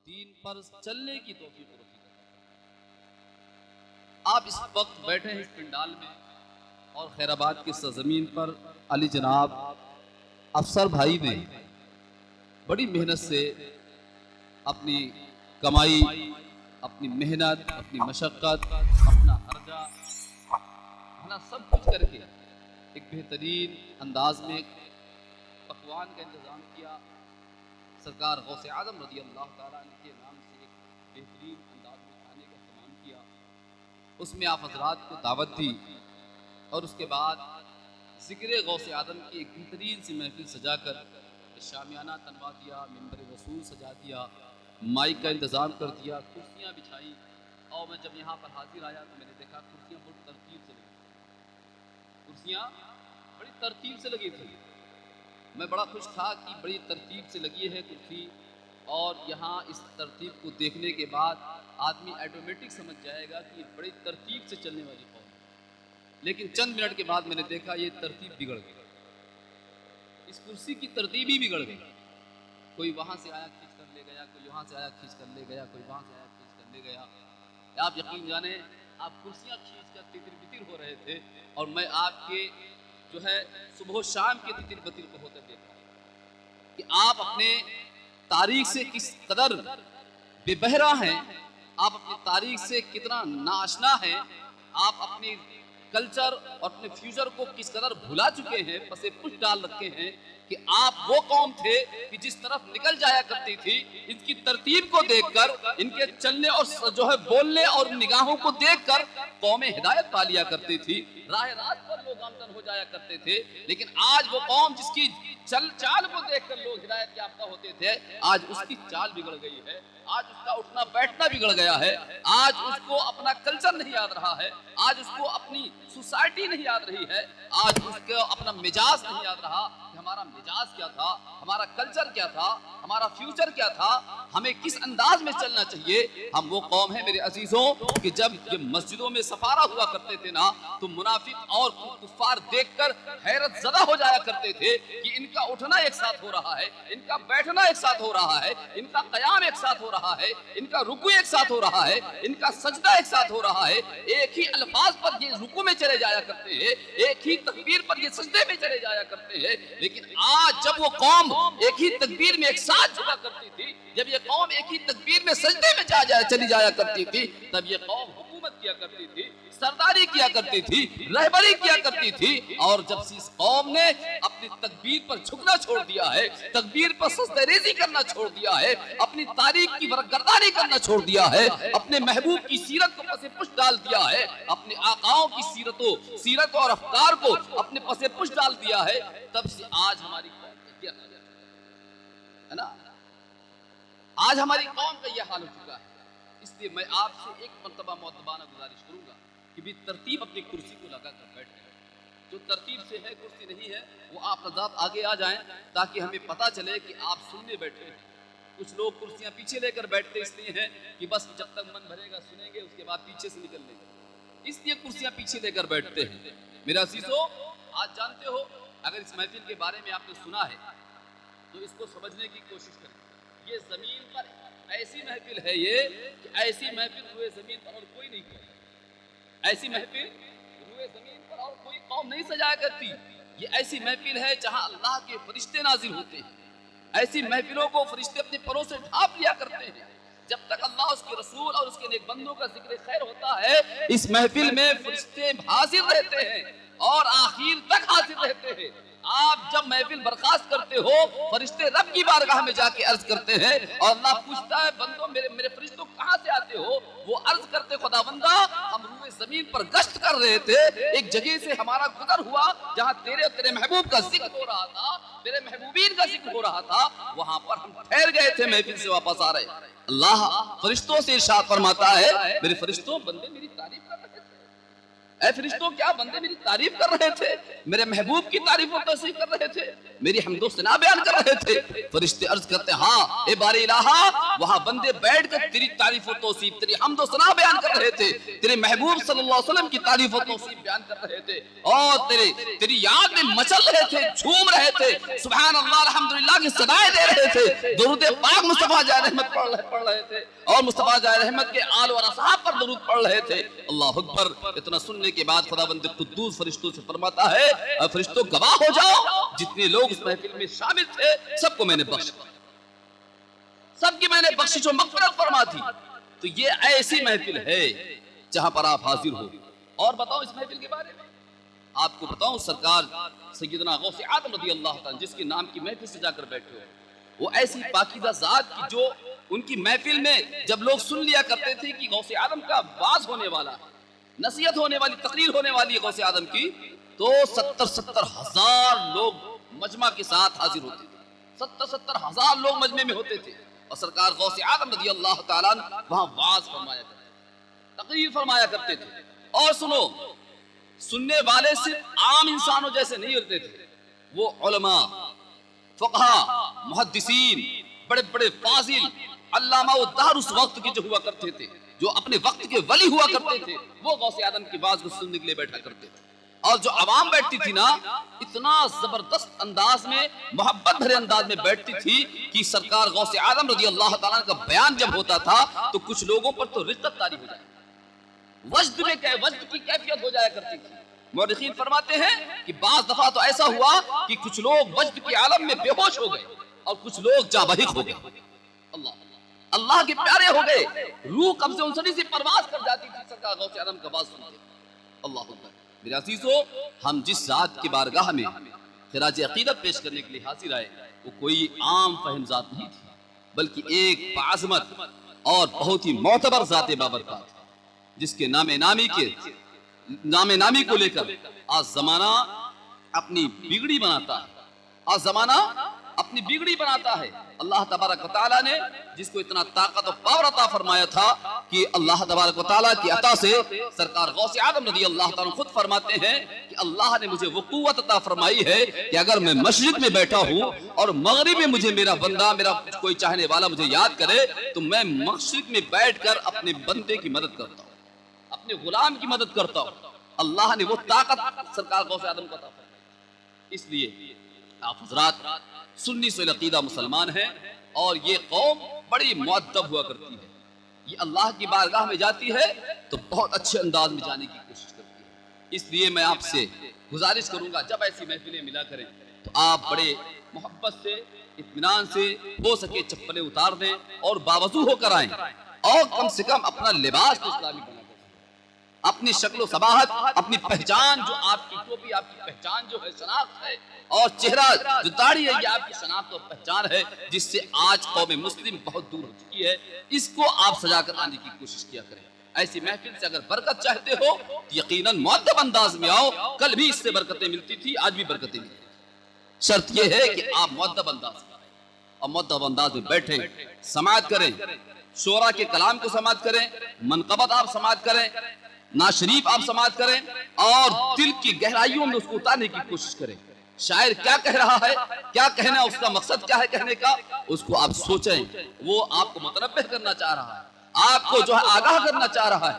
دین پر چلنے کی توفیق نصیب کرے۔ آپ اس وقت بیٹھے ہیں اس پنڈال میں اور خیر آباد کی سرزمین پر علی جناب افسر بھائی نے بڑی محنت سے اپنی کمائی، اپنی محنت، اپنی مشقت، اپنا خرچہ، اپنا سب کچھ کر کے ایک بہترین انداز میں پکوان کا انتظام کیا۔ سرکار غوث اعظم رضی اللہ تعالیٰ عنہ کے نام سے ایک بہترین انداز میں کھانے کا اہتمام کیا، اس میں آپ حضرات کو دعوت دی اور اس کے بعد ذکر غوث اعظم کی ایک بہترین سی محفل سجا کر شامیانہ تنوا دیا، منبر رسول سجا دیا، مائک کا انتظام کر دیا، کرسیاں بچھائی، اور میں جب یہاں پر حاضر آیا تو میں نے دیکھا کرسیاں بڑی ترتیب سے لگی، کرسیاں بڑی ترتیب سے لگی تھی۔ میں بڑا خوش تھا کہ بڑی ترتیب سے لگی ہے کرسی، اور یہاں اس ترتیب کو دیکھنے کے بعد آدمی آٹومیٹک سمجھ جائے گا کہ یہ بڑی ترتیب سے چلنے والی قوم ہے۔ لیکن چند منٹ کے بعد میں نے دیکھا یہ ترتیب بگڑ گئی، اس کرسی کی ترتیب ہی بگڑ گئی۔ کوئی وہاں سے آیا کھینچ کر لے گیا، کوئی وہاں سے آیا کھینچ کر لے گیا، کوئی وہاں سے آیا کھینچ کر لے گیا۔ آپ یقین جانیں آپ کرسیاں کھینچ کر تتر بتر ہو رہے تھے، اور میں آپ کے جو ہے صبح و شام کے تتر بتر کو ہوتے دیکھا کہ آپ اپنے تاریخ سے کس قدر بے بہرا ہیں، آپ اپنی تاریخ سے کتنا ناآشنا ہیں، آپ اپنی کلچر اور اپنے فیوچر کو کس قدر بھلا چکے ہیں، پسے پش ڈال رکھے ہیں کہ آپ وہ قوم تھے کہ جس طرف نکل جایا کرتی تھی ان کی ترتیب کو دیکھ کر، ان کے چلنے اور جو ہے بولنے اور نگاہوں کو دیکھ کر قوم ہدایت پا لیا کرتی تھی، راہ راست پر لوگ آمدن ہو جایا کرتے تھے۔ لیکن آج وہ قوم جس کی چل چال کو دیکھ کر لوگ ہدایت یافتہ ہوتے تھے، آج اس کی چال بگڑ گئی ہے، آج اس کا اٹھنا بیٹھنا بگڑ گیا ہے، آج اس کو اپنا کلچر نہیں یاد رہا ہے، آج اس کو اپنی سوسائٹی نہیں یاد رہی ہے، آج اس کو اپنا مزاج نہیں یاد رہا کہ ہمارا مزاج کیا تھا، ہمارا کلچر کیا تھا، ہمارا فیوچر کیا تھا، ہمیں کس انداز میں چلنا چاہیے۔ ہم وہ قوم ہیں میرے عزیزوں کہ جب یہ مسجدوں میں سفارہ ہوا کرتے تھے نا تو منافق اور کفار دیکھ کر حیرت زدہ ہو جایا کرتے تھے کہ ان کا اٹھنا ایک ساتھ ہو رہا ہے، ان کا بیٹھنا ایک ساتھ ہو رہا ہے، ان کا قیام ایک ساتھ ہو رہا ہے، ان کا رکوع ایک ساتھ ہو رہا ہے، ان کا سجدہ ایک ساتھ ہو رہا ہے، ایک ہی الفاظ پر یہ رکوع میں چلے جایا کرتے ہیں، ایک ہی تکبیر پر یہ سجدے میں چلے جایا کرتے ہیں۔ لیکن آج جب وہ قوم ایک ہی تکبیر میں ایک ساتھ جھکا کرتی تھی، جب یہ قوم ایک ہی تکبیر میں سجدے میں چلی جایا کرتی تھی، تب یہ قوم حکومت کیا کرتی تھی، سرداری کیا کرتی تھی، رہبری کیا کرتی تھی، اور جب سے اس قوم نے اپنی تکبیر پر جھکنا چھوڑ دیا ہے، تکبیر پر سجدہ ریزی کرنا چھوڑ دیا ہے، اپنی تاریخ کی برگردانی کرنا چھوڑ دیا ہے، اپنے محبوب کی سیرت کو پس پش ڈال دیا ہے، اپنے آقاؤں کی سیرت اور افکار کو اپنے پس پش ڈال دیا ہے، تب سے آج ہماری قوم کا یہ حال ہے نا، آج ہماری قوم کا یہ حال ہو چکا ہے۔ اس لیے میں آپ سے ایک مرتبہ مؤدبانہ گزارش کروں گا کہ بھی ترتیب اپنی کرسی کو لگا کر بیٹھ جائیں، جو ترتیب سے ہے کرسی نہیں ہے وہ آپ حضرات آگے آ جائیں تاکہ ہمیں پتہ چلے کہ آپ سننے بیٹھے ہیں۔ کچھ لوگ کرسیاں پیچھے لے کر بیٹھتے اس لیے ہیں کہ بس جب تک من بھرے گا سنیں گے، اس کے بعد پیچھے سے نکل لیں گے، اس لیے کرسیاں پیچھے لے کر بیٹھتے ہیں۔ میرے عزیزو، آج جانتے ہو اگر اس محفل کے بارے میں آپ نے سنا ہے تو اس کو سمجھنے کی کوشش کریں۔ یہ زمین پر ایسی محفل ہے یہ کہ ایسی محفل روئے زمین پر اور کوئی نہیں کرتا، ایسی محفل روئے زمین پر اور کوئی قوم نہیں سجایا کرتی۔ یہ ایسی محفل ہے جہاں اللہ کے فرشتے نازل ہوتے ہیں، ایسی محفلوں کو فرشتے اپنے پروں سے ڈھانپ لیا کرتے ہیں۔ جب تک اللہ اس کے رسول اور اس کے نیک بندوں کا ذکر خیر ہوتا ہے، اس محفل میں فرشتے حاضر رہتے ہیں اور آخر تک حاضر رہتے ہیں۔ آپ جب محفل برخاست کرتے ہو، فرشتے رب کی بارگاہ میں جا کے عرض کرتے ہیں اور اللہ پوچھتا ہے بندوں میرے فرشتوں کہاں سے آتے ہو؟ وہ عرض کرتے خداوندہ ہم روئے زمین پر گشت کر رہے تھے، ایک جگہ سے ہمارا گزر ہوا جہاں تیرے اور تیرے محبوب کا ذکر ہو رہا تھا، تیرے محبوبین کا ذکر ہو رہا تھا، وہاں پر ہم ٹھہر گئے تھے، محفل سے واپس آ رہے۔ اللہ فرشتوں سے ارشاد فرماتا ہے میرے فرشتوں بندے میری تعریف کر رہے تھے، اے فرشتوں کیا بندے میری تعریف کر رہے تھے، میرے محبوب کی تعریف و توصیف کر رہے تھے، میری حمد و ثنا بیان کر رہے تھے؟ فرشتے عرض کرتے ہاں اے باری الہا، وہاں بندے بیٹھ کر تیری تعریف و توصیف، تیری حمد و ثنا بیان کر رہے تھے، تیرے محبوب صلی اللہ علیہ وسلم کی تعریف و توصیف بیان کر رہے تھے، اور تیری یاد میں مچل رہے تھے، جھوم رہے تھے، سبحان اللہ الحمدللہ کی صدائیں دے رہے تھے، درود پاک مصطفیٰ جائے رحمت پڑھ رہے تھے، اور مصطفیٰ جائے رحمت کے آل و اصحاب پر درود پڑھ رہے تھے۔ اللہ اکبر۔ اتنا سننے کے بعد خداوند قدوس فرشتوں سے فرماتا ہے اے فرشتوں گواہ ہو جاؤ، جتنے لوگ اس محفل میں شامل تھے سب کو میں نے بخش دیا، سب کی میں نے بخشش و مغفرت فرما دی۔ تو یہ ایسی محفل ہے جہاں پر آپ حاضر ہو۔ اور بتاؤ اس محفل کے بارے میں، آپ کو بتاؤں سرکار سیدنا غوث اعظم رضی اللہ تعالیٰ جس کے نام کی محفل سے جا کر بیٹھے ہو، وہ ایسی پاکیزہ ذات کی جو ان کی محفل میں جب لوگ سن لیا کرتے تھے کہ غوث اعظم کا واز ہونے والا ہے، نصیحت ہونے والی، تقریر ہونے والی ہے غوث اعظم کی، تو 70 ہزار لوگ مجمع کے ساتھ حاضر ہوتے تھے، 70 ہزار لوگ مجمع میں ہوتے تھے، اور سرکار غوث اعظم رضی اللہ تعالیٰ وہاں واز فرمایا کرتے تھے، تقریر فرمایا کرتے تھے۔ اور سنو، سننے والے صرف عام انسانوں جیسے نہیں ہوتے تھے، وہ علماء، فقہاء، محدثین، بڑے بڑے فاضل، علامہ و دہر اس وقت کے جو ہوا کرتے تھے، جو اپنے وقت کے ولی ہوا کرتے تھے، وہ غوث اعظم کی بات کو سننے کے لیے بیٹھا کرتے تھے۔ اور جو عوام بیٹھتی تھی نا، اتنا زبردست انداز میں، محبت بھرے انداز میں بیٹھتی تھی کہ سرکار غوث اعظم رضی اللہ تعالیٰ کا بیان جب ہوتا تھا تو کچھ لوگوں پر تو رقت طاری ہو جائے، وجد کی کیفیت ہو جایا کرتی تھی۔ مورخین فرماتے ہیں کہ بعض دفعہ تو ایسا ہوا کہ کچھ لوگ وجد کے عالم میں بے ہوش ہو گئے اور کچھ لوگ جاں بحق ہو گئے۔ اللہ کے پیارے ہو گئے، روح قبض انسانی سے پرواز کر جاتی تھی سرکار غوث اعظم کا باز سنتے۔ اللہ اکبر۔ میرے عزیزو، ہم جس ذات کی بارگاہ میں خراج عقیدت پیش کرنے کے لیے حاضر آئے، وہ کوئی عام فہم ذات نہیں تھی، بلکہ ایک بعظمت اور بہت ہی معتبر ذات بابرکات، جس کے نام نامی کو لے کر آج زمانہ اپنی بگڑی بناتا ہے، آج زمانہ اپنی بگڑی بناتا ہے۔ اللہ تبارک و تعالیٰ نے جس کو اتنا طاقت و پاور عطا فرمایا تھا کہ اللہ تبارک و تعالیٰ کی عطا سے سرکار غوث اعظم رضی اللہ تعالیٰ خود فرماتے ہیں کہ اللہ نے مجھے وہ قوت عطا فرمائی ہے کہ اگر میں مشرق میں بیٹھا ہوں اور مغرب میں مجھے میرا بندہ، میرا کوئی چاہنے والا مجھے یاد کرے تو میں مشرق میں بیٹھ کر اپنے بندے کی مدد کرتا ہوں، اپنے غلام کی مدد کرتا ہوں۔ اللہ نے وہ طاقت سرکار غوث اعظم کو عطا فرمائی۔ اس لیے آپ حضرات سنی سے عقیدہ مسلمان ہیں، اور یہ قوم بڑی مؤدب ہوا کرتی ہے، یہ اللہ کی بارگاہ میں جاتی ہے تو بہت اچھے انداز میں جانے کی کوشش کرتی ہے۔ اس لیے میں آپ سے گزارش کروں گا جب ایسی محفلیں ملا کریں تو آپ بڑے محبت سے، اطمینان سے، ہو سکے چپلیں اتار دیں اور باوضو ہو کر آئیں، اور کم سے کم اپنا لباس تو اسلامی بنا، اپنی شکل و صباحت، اپنی پہچان، جو آپ کی ٹوپی آپ کی پہچان جو ہے، شناخت ہے، اور چہرہ جو داڑھی ہے، یہ آپ کی شناخت اور پہچان ہے، جس سے آج قوم مسلم بہت دور ہو چکی ہے۔ اس کو آپ سجا کر آنے کی کوشش کیا کریں۔ ایسی محفل سے اگر برکت چاہتے ہو تو یقیناً مؤدب انداز میں آؤ، کل بھی اس سے برکتیں ملتی تھی، آج بھی برکتیں ملتی ہیں۔ شرط یہ ہے کہ آپ مؤدب انداز میں آئیں اور مؤدب انداز میں بیٹھیں، سماعت کریں، شعراء کے کلام کو سماعت کریں، منقبت آپ سماعت کریں، نعت شریف آپ سماعت کریں، اور دل کی گہرائیوں میں اس کو اتارنے کی کوشش کریں۔ شاعر کیا کہہ رہا ہے، کیا کہنا ہے، اس کا مقصد کیا ہے کہنے کا، اس کو آپ سوچیں۔ وہ آپ کو متنبہ کرنا چاہ رہا ہے، آپ کو جو ہے آگاہ کرنا چاہ رہا ہے،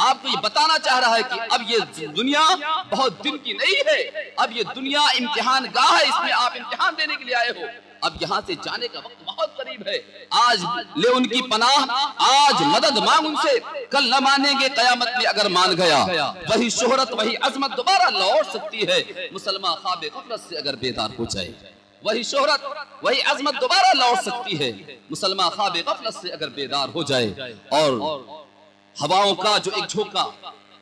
آپ کو یہ بتانا چاہ رہا ہے کہ اب یہ دنیا بہت دن کی نہیں ہے، اب یہ دنیا امتحان گاہ ہے، اس میں آپ امتحان دینے کے لیے آئے ہو، اب یہاں سے جانے کا وقت بہت قریب ہے۔ آج لے ان کی پناہ، آج مدد مانگ ان سے، کل نہ مانیں گے قیامت میں اگر مان گیا، وہی شہرت وہی عظمت دوبارہ لوٹ سکتی ہے، مسلمان خواب غفلت سے اگر بیدار ہو جائے، وہی شہرت وہی عظمت دوبارہ لوٹ سکتی ہے، مسلمان خواب غفلت سے اگر بیدار ہو جائے، اور ہواؤں کا جو ایک جھونکا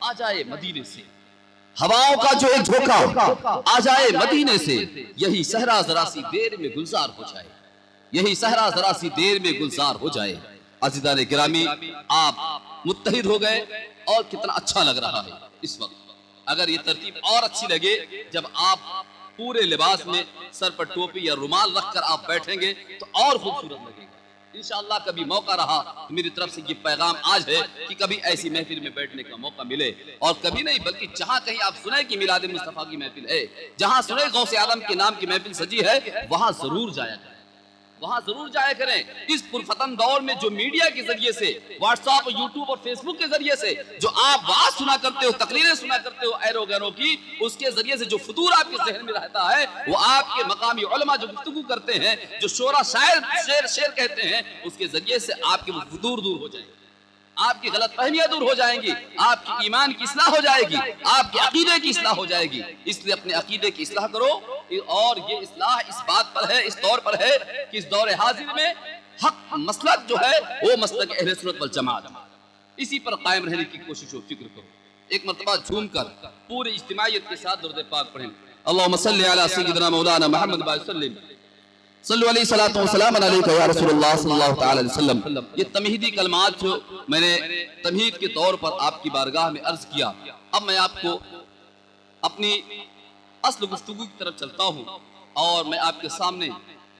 آ جائے مدینے سے، ہواؤں کا جو ایک جھونکا آ جائے مدینے سے، یہی صحرا ذرا سی دیر میں گلزار ہو جائے، یہی صحرا ذرا سی دیر میں گلزار ہو جائے۔ عزیزان گرامی، آپ متحد ہو گئے اور کتنا اچھا لگ رہا ہے اس وقت۔ اگر یہ ترتیب اور اچھی لگے جب آپ پورے لباس میں سر پر ٹوپی یا رومال رکھ کر آپ بیٹھیں گے تو اور خوبصورت لگے گا۔ انشاءاللہ کبھی موقع رہا تو میری طرف سے یہ پیغام آج ہے کہ کبھی ایسی محفل میں بیٹھنے کا موقع ملے، اور کبھی نہیں بلکہ جہاں کہیں آپ سنیں کہ میلاد مصطفیٰ کی محفل ہے، جہاں سنیں غوث اعظم کے نام کی محفل سجی ہے، وہاں ضرور جایا کریں، وہاں ضرور جایا کریں۔ اس پرفتن دور میں جو میڈیا کے ذریعے سے، واٹس ایپ، یوٹیوب اور فیس بک کے ذریعے سے جو آپ وعظ سنا کرتے ہو، تقریریں سنا کرتے ہو ایرو گیرو کی، اس کے ذریعے سے جو فطور آپ کے ذہن میں رہتا ہے، وہ آپ کے مقامی علماء جو گفتگو کرتے ہیں، جو شعرا شعر کہتے ہیں، اس کے ذریعے سے آپ کے وہ فطور دور ہو جائیں گے، آپ کی غلط فہمیاں دور ہو جائیں گی، آپ کی ایمان کی اصلاح ہو جائے گی، آپ کے عقیدے کی اصلاح ہو جائے گی۔ اس لیے اپنے عقیدے کی اصلاح کرو، اور یہ اصلاح اس بات پر ہے، اس طور پر ہے کہ اس دور حاضر میں حق مسلک جو ہے وہ مسلک اہل سنت والجماعت، اسی پر قائم رہنے کی کوشش و فکر کرو۔ ایک مرتبہ جھوم کر پوری اجتماعیت کے ساتھ درود پاک پڑھیں، اللہم صلی علی سیدنا مولانا محمد وسلم، صلو علیہ الصلوۃ والسلام علیک یا رسول اللہ صلی اللہ تعالی علیہ وسلم۔ یہ تمہیدی کلمات جو میں نے تمہید کے طور پر آپ کی بارگاہ میں عرض کیا، اب میں آپ کو اپنی اصل گفتگو کی طرف چلتا ہوں، اور میں آپ کے سامنے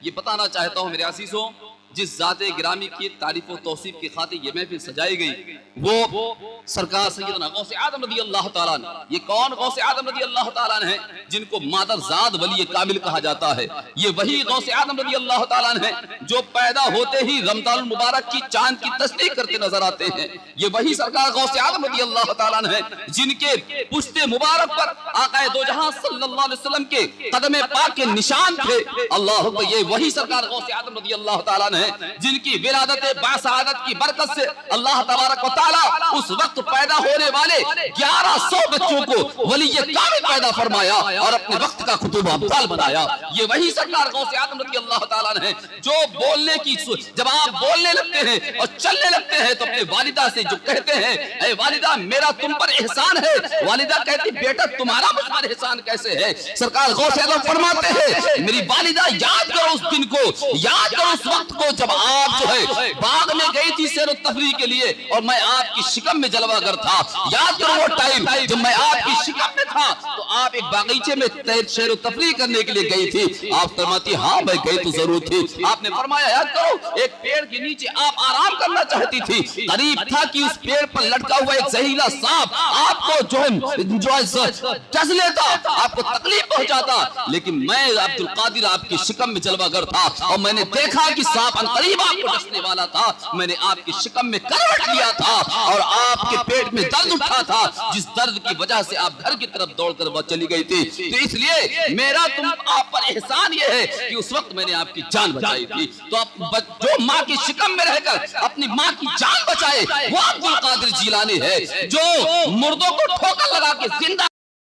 یہ بتانا چاہتا ہوں میرے عزیزوں، جس ذات گرامی کی تعریف و توصیف کی خاطر یہ محفل سجائی گئی، وہ سرکار سیدنا غوث اعظم رضی اللہ تعالیٰ عنہ۔ یہ کون غوث اعظم رضی اللہ تعالیٰ عنہ ہیں جن کو مادر زاد ولی کامل کہا جاتا ہے؟ یہ وہی غوث اعظم رضی اللہ تعالیٰ عنہ ہیں جو پیدا ہوتے ہی رمضان المبارک کی چاند کی تصدیق کرتے نظر آتے ہیں۔ یہ وہی سرکار غوث اعظم رضی اللہ تعالیٰ عنہ ہیں جن کے پشت مبارک پر آقا دو جہاں صلی اللہ علیہ وسلم کے قدم پاک کے نشان تھے۔ اللہ اکبر، یہ وہی سرکار غوث اعظم رضی اللہ تعالیٰ عنہ ہیں جن کی ولادت باسعادت کی برکت سے اللہ تبارک و تعالیٰ اس وقت پیدا ہونے والے 1100 بچوں کو ولی کامل پیدا فرمایا اور اپنے وقت کا خطوب ابدال بنایا۔ یہ وہی سرکار غوث اعظم رضی اللہ تعالیٰ عنہ ہیں جو بولنے کی، جب آپ بولنے لگتے ہیں اور چلنے لگتے ہیں تو اپنے والدہ سے جو کہتے ہیں، اے والدہ میرا تم پر احسان ہے، والدہ کہتی بیٹا تمہارا مجھ پر احسان کیسے ہے؟ سرکار غوث اعظم فرماتے ہیں میری والدہ یاد کرو اس دن کو، یاد کرو اس وقت کو جب آپ جو ہے باغ میں گئی تھی سیر و تفریح کے لیے اور میں آپ کی شکم میں جلوہ گر تھا۔ یاد کرو وہ ٹائم جب میں آپ کی شکم میں تھا تو آپ ایک باغیچے میں سیر و تفریح کرنے کے لیے گئی تھی۔ آپ فرماتی ہاں میں گئی تو ضرور تھی۔ آپ نے فرمایا یاد کرو ایک پیڑ کے نیچے آپ آرام کرنا چاہتی تھی، قریب تھا کہ اس پیڑ پر لٹکا ہوا ایک زہریلا سانپ آپ کو جو ہے ڈس لیتا، آپ کو تکلیف پہنچاتا، لیکن میں عبد القادر آپ کی شکم میں جلوہ گر تھا اور میں نے دیکھا کہ سانپ قریب آپ کو ڈسنے والا تھا، میں نے آپ کی شکم میں کروٹ لیا تھا اور آپ کے پیٹ میں درد اٹھا تھا جس درد کی وجہ سے آپ گھر کی طرف دوڑ کر وہ چلی گئی تھی۔ تو اس لیے میرا تم آپ پر احسان یہ ہے کہ اس وقت میں نے آپ کی جان بچائی تھی۔ تو جو ماں کی شکم میں رہ کر اپنی ماں کی جان بچائے وہ عبد القادر جیلانی ہے، جو مردوں کو ٹھوکر لگا کے زندہ